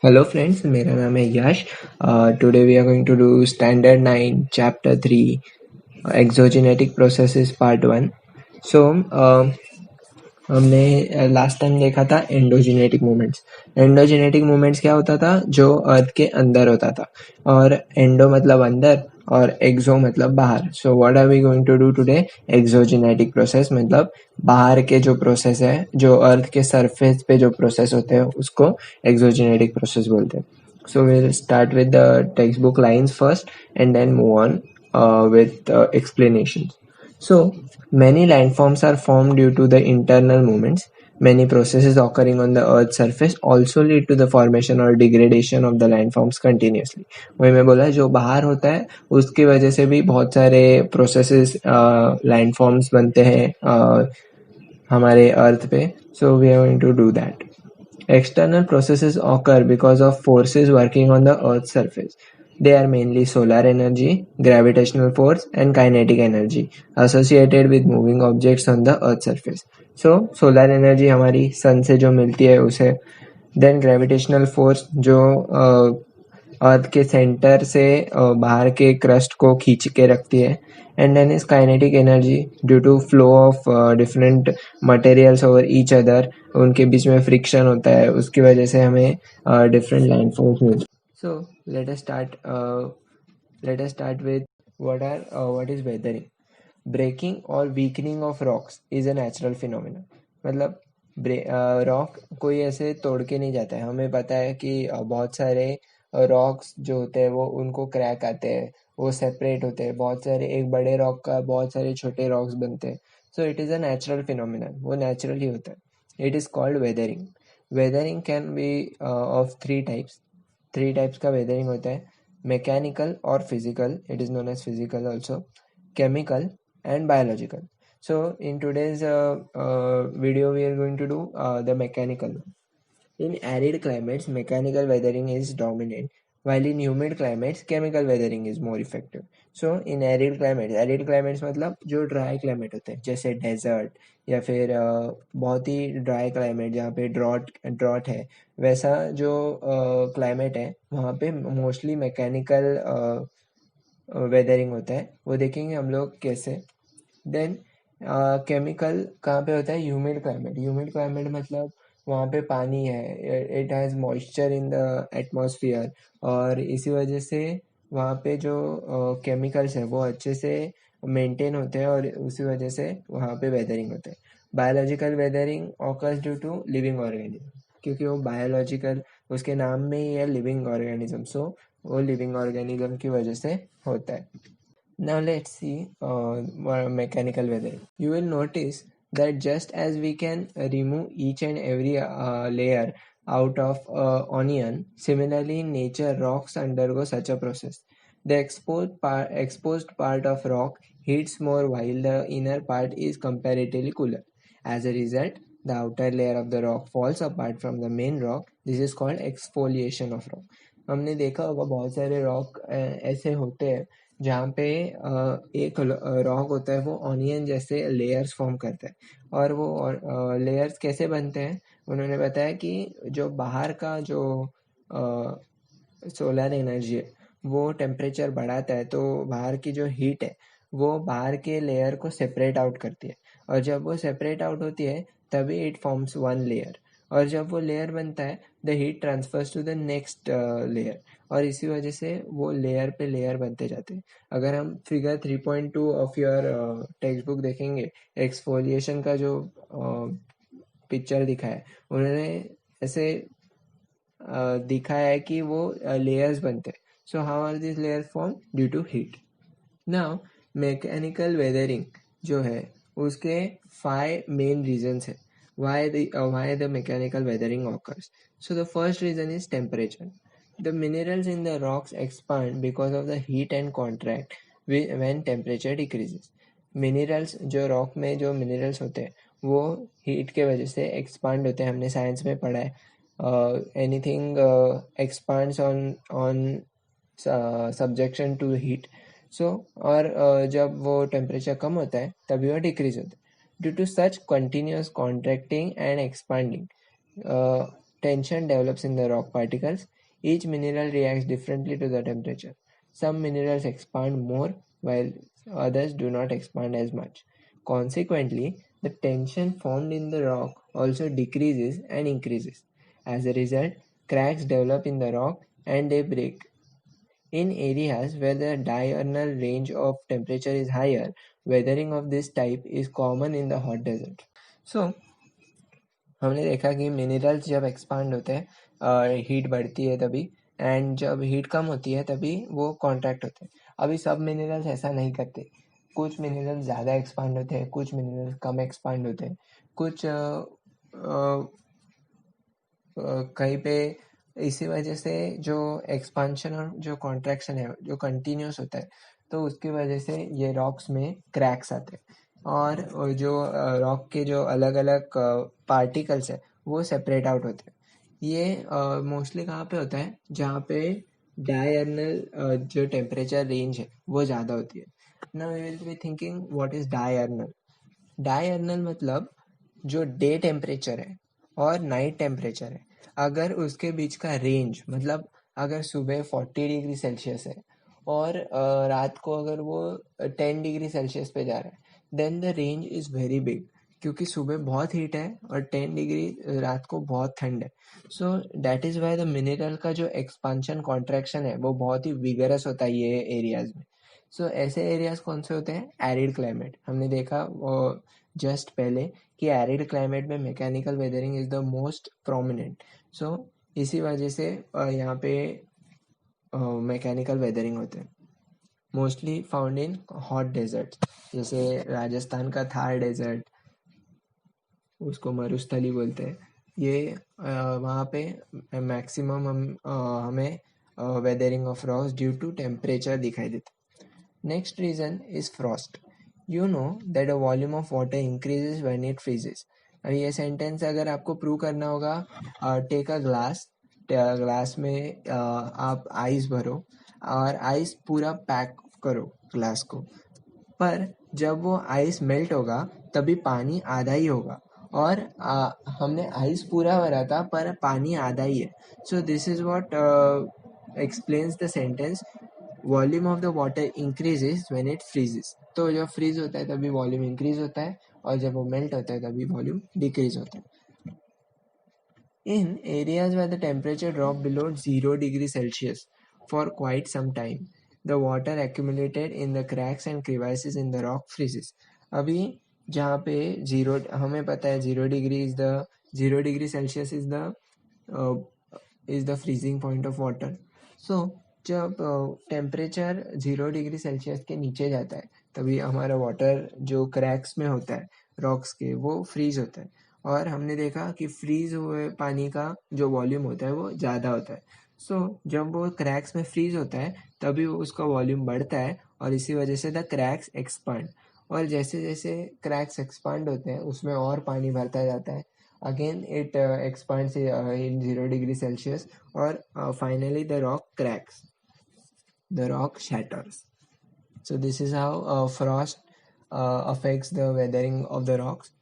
Hello friends, मेरा नाम है Yash. Today we are going to do standard 9 chapter 3 exogenetic processes part 1। So हमने last time देखा था एंडोजेनेटिक मूवमेंट्स। एंडोजेनेटिक मूवमेंट्स क्या होता था? जो अर्थ के अंदर होता था, और एंडो मतलब अंदर और एक्सो मतलब बाहर। So what are we going to do today? Exogenetic process मतलब बाहर के जो प्रोसेस है, जो अर्थ के सरफेस पे जो प्रोसेस होते हैं, उसको एक्सोजेनेटिक प्रोसेस बोलते हैं। सो we'll start with the textbook lines first and then move on with explanations. So, many landforms are formed due to the internal movements. Many processes occurring on the Earth's surface also lead to the formation or degradation of the landforms continuously. वही मैं बोला, जो बाहर होता है उसकी वजह से भी बहुत सारे प्रोसेसेस लैंडफॉर्म्स बनते हैं हमारे अर्थ पे. So we are going to do that. External processes occur because of forces working on the Earth's surface. They are mainly solar energy, gravitational force, and kinetic energy associated with moving objects on the Earth's surface. So, solar energy हमारी sun से जो मिलती है उसे, then gravitational force जो अर्थ के centre से बाहर के क्रस्ट को खींच के रखती है, and then is kinetic energy due to flow of different materials over each other. उनके बीच में फ्रिक्शन होता है, उसकी वजह से हमें डिफरेंट लैंडफॉर्म्स मिलते हैं. So let us start with what is weathering. Breaking और weakening of rocks is a natural phenomena. मतलब रॉक कोई ऐसे तोड़ के नहीं जाता है. हमें पता है कि बहुत सारे रॉक्स जो होते हैं वो उनको क्रैक आते हैं, वो सेपरेट होते हैं. बहुत सारे एक बड़े रॉक का बहुत सारे छोटे रॉक्स बनते हैं. So it is a natural phenomenon, वो नेचुरली होता है. It is called weathering. Weathering can be of three types का वेदरिंग होता है. मैकेनिकल और physical, it is known as physical also. Chemical and biological. So in today's video we are going to do the mechanical. In arid climates, mechanical weathering is dominant, while in humid climates, chemical weathering is more effective. So in arid climates मतलब जो dry climate होते हैं, जैसे desert या फिर बहुत ही dry climate जहाँ पे drought है, वैसा जो climate है वहाँ पे mostly mechanical weathering होता है. वो देखेंगे हम लोग कैसे. देन केमिकल कहाँ पे होता है? ह्यूमिड क्लाइमेट मतलब वहाँ पे पानी है, it has moisture in the atmosphere, और इसी वजह से वहाँ पे जो केमिकल्स है वो अच्छे से मेंटेन होते हैं, और उसी वजह से वहाँ पे वेदरिंग होता है. Biological weathering occurs due to living organism, क्योंकि वो बायोलॉजिकल, उसके नाम में ही है लिविंग ऑर्गेनिज्म. सो वो लिविंग ऑर्गेनिज्म की वजह से होता है. Now let's see mechanical weathering. You will notice that just as we can remove each and every layer out of onion, similarly in nature rocks undergo such a process. The exposed part of rock heats more while the inner part is comparatively cooler. As a result, the outer layer of the rock falls apart from the main rock. This is called exfoliation of rock. हमने देखा होगा बहुत सारे rock ऐसे होते हैं जहाँ पे एक रॉक होता है, वो ऑनियन जैसे लेयर्स फॉर्म करता है. और वो लेयर्स कैसे बनते हैं? उन्होंने बताया कि जो बाहर का जो सोलर एनर्जी है वो टेम्परेचर बढ़ाता है, तो बाहर की जो हीट है वो बाहर के लेयर को सेपरेट आउट करती है, और जब वो सेपरेट आउट होती है तभी इट फॉर्म्स वन लेयर, और जब वो लेयर बनता है the heat transfers to the next layer, और इसी वजह से वो लेयर पे लेयर बनते जाते हैं. अगर हम figure 3.2 of your text book देखेंगे, एक्सफोलिएशन का जो पिक्चर दिखाया है, उन्होंने ऐसे दिखाया है कि वो लेयर्स बनते हैं. So how are this layers form? Due to heat. Now mechanical weathering जो है उसके 5 मेन रीजंस है why the mechanical weathering occurs. So the first reason is temperature. The minerals in the rocks expand because of the heat and contract when temperature decreases. Minerals जो rock में जो minerals होते हैं वो heat के वजह से एक्सपांड होते हैं. हमने साइंस में पढ़ा है anything expands on subjection to heat. So और जब वो टेम्परेचर कम होता है तभी वो डिक्रीज होता है. Due to such continuous contracting and expanding, tension develops in the rock particles. Each mineral reacts differently to the temperature. Some minerals expand more while others do not expand as much. Consequently, the tension formed in the rock also decreases and increases. As a result, cracks develop in the rock and they break. In areas where the diurnal range of temperature is higher, weathering of this type is common in the hot desert. So, हमने देखा कि minerals जब expand होते हैं heat बढ़ती है तभी, and जब हीट कम होती है तभी वो कॉन्ट्रैक्ट होते हैं. अभी सब मिनरल्स ऐसा नहीं करते. कुछ मिनरल्स ज़्यादा एक्सपांड होते हैं, कुछ मिनरल्स कम एक्सपांड होते हैं, कुछ कहीं पे इसी वजह से जो एक्सपांशन और जो कॉन्ट्रैक्शन है जो कंटिन्यूस होता है, तो उसकी वजह से ये रॉक्स में क्रैक्स आते हैं और जो रॉक के जो अलग अलग पार्टिकल्स है वो सेपरेट आउट होते हैं. ये मोस्टली कहाँ पे होता है, जहाँ पे डायर्नल जो टेम्परेचर रेंज है वो ज़्यादा होती है. Now we will be thinking what is diurnal. Diurnal मतलब जो डे टेम्परेचर है और नाइट टेम्परेचर है, अगर उसके बीच का रेंज, मतलब अगर सुबह 40 डिग्री सेल्सियस है और रात को अगर वो 10 डिग्री सेल्सियस पे जा रहा है, then the range is very big, क्योंकि सुबह बहुत हीट है और 10 डिग्री रात को बहुत ठंड है. So that is why the mineral का जो एक्सपांशन कॉन्ट्रैक्शन है वो बहुत ही विगरस होता है ये एरियाज में. सो ऐसे एरियाज कौन से होते हैं? Arid climate. हमने देखा जस्ट पहले कि एरिड क्लाइमेट में mechanical weathering is the most prominent. So इसी वजह से यहाँ पे मैकेनिकल वेदरिंग होते हैं. Mostly found in hot desert, जैसे राजस्थान का थार डेजर्ट, उसको मरुस्थली बोलते हैं. ये वहाँ पे मैक्सिमम हमें weathering of rocks due to temperature दिखाई देता. Next reason is frost. You know that the volume of water increases when it freezes. अब ये सेंटेंस अगर आपको प्रूव करना होगा, टेक अ ग्लास में आप आइस भरो और आइस पूरा पैक करो ग्लास को, पर जब वो आइस मेल्ट होगा तभी पानी आधा ही होगा और हमने आइस पूरा भरा था पर पानी आधा ही है. So this is what explains the sentence volume of the water increases when it freezes. तो जब फ्रीज होता है तभी वॉल्यूम इंक्रीज होता है और जब वो मेल्ट होता है तभी वॉल्यूम डिक्रीज होता है. In areas where the temperature dropped below 0 degree Celsius for quite some time, the water accumulated in the cracks and crevices in the rock freezes. अभी जहाँ पे जीरो, हमें पता है 0 degree Celsius is the freezing point of water. So जब temperature 0 degree Celsius के नीचे जाता है तभी हमारा वाटर जो क्रैक्स में होता है रॉक्स के वो फ्रीज होता है. और हमने देखा कि फ्रीज हुए पानी का जो वॉल्यूम होता है वो ज़्यादा होता है. सो जब वो क्रैक्स में फ्रीज होता है तभी उसका वॉल्यूम बढ़ता है और इसी वजह से द क्रैक्स एक्सपांड. और जैसे जैसे क्रैक्स एक्सपांड होते हैं उसमें और पानी भरता जाता है. Again it expands in 0 degree Celsius और finally the rock cracks, the rock shatters. So this is how frost affects the weathering of the rocks.